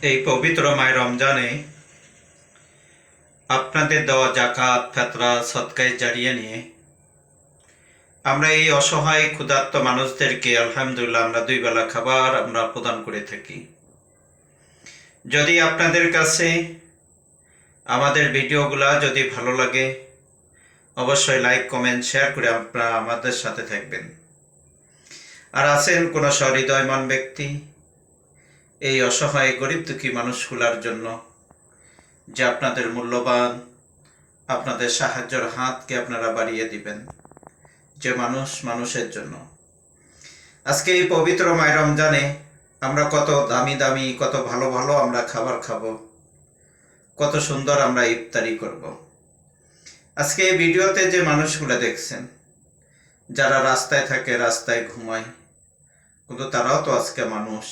এই পবিত্র মায় রমজানে আপনাদের দেওয়া জাকাত ফেতরা সদকায় জারিয়ে নিয়ে আমরা এই অসহায় ক্ষুধার্ত মানুষদেরকে আলহামদুলিল্লাহ আমরা 2 বেলা খাবার আমরা প্রদান করে থাকি। যদি আপনাদের কাছে আমাদের ভিডিওগুলা যদি ভালো লাগে অবশ্যই লাইক কমেন্ট শেয়ার করে আপনারা আমাদের সাথে থাকবেন। আর আছেন কোনো সহৃদয়মান ব্যক্তি এই অসহায় গরিব দুঃখী মানুষগুলার জন্য যে আপনাদের মূল্যবান আপনাদের সাহায্যের হাতকে আপনারা বাড়িয়ে দিবেন, যে মানুষের জন্য আজকে এই পবিত্র মায় রমজানে আমরা কত দামি দামি কত ভালো ভালো আমরা খাবার খাবো, কত সুন্দর আমরা ইফতারি করব। আজকে এই ভিডিওতে যে মানুষগুলো দেখছেন যারা রাস্তায় থাকে, রাস্তায় ঘুমায়, কিন্তু তারাও তো আজকে মানুষ,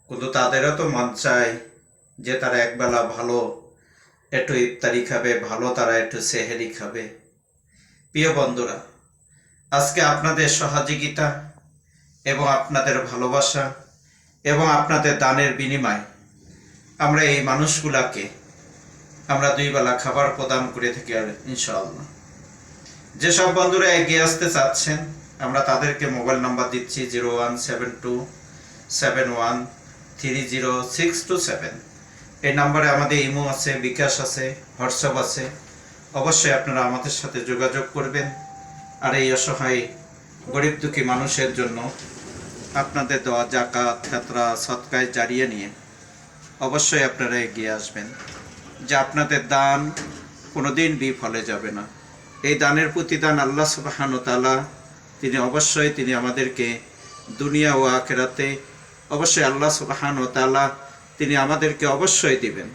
কিন্তু তাদেরও তো মন চায় যে তারা একবেলা ভালো একটু ইফতারি খাবে, ভালো তারা একটু সেহেরি খাবে। প্রিয় বন্ধুরা, আজকে আপনাদের সহযোগিতা এবং আপনাদের ভালোবাসা এবং আপনাদের দানের বিনিময়ে আমরা এই মানুষগুলাকে আমরা 2 বেলা খাবার প্রদান করে থাকি। আর ইনশাআল্লাহ যেসব বন্ধুরা এগিয়ে আসতে চাচ্ছেন আমরা তাদেরকে মোবাইল নাম্বার দিচ্ছি 017271300627। এই নাম্বারে আমাদের ইমো আছে, বিকাশ আছে, হোয়াটসঅ্যাপ আছে। অবশ্যই আপনারা আমাদের সাথে যোগাযোগ করবেন। আর এই অসহায় গরিব দুঃখী মানুষের জন্য আপনাদের দেওয়া জাকাত ফেতরা সদকায় জারিয়ে নিয়ে অবশ্যই আপনারা এগিয়ে আসবেন, যে আপনাদের দান কোনোদিন বিফলে যাবে না। এই দানের প্রতিদান আল্লাহ সুবহানাহু ওয়া তাআলা তিনি আমাদেরকে দুনিয়া ও আখিরাতে অবশ্যই আল্লাহ সুবহানাহু ওয়া তাআলা তিনি আমাদেরকে অবশ্যই দিবেন।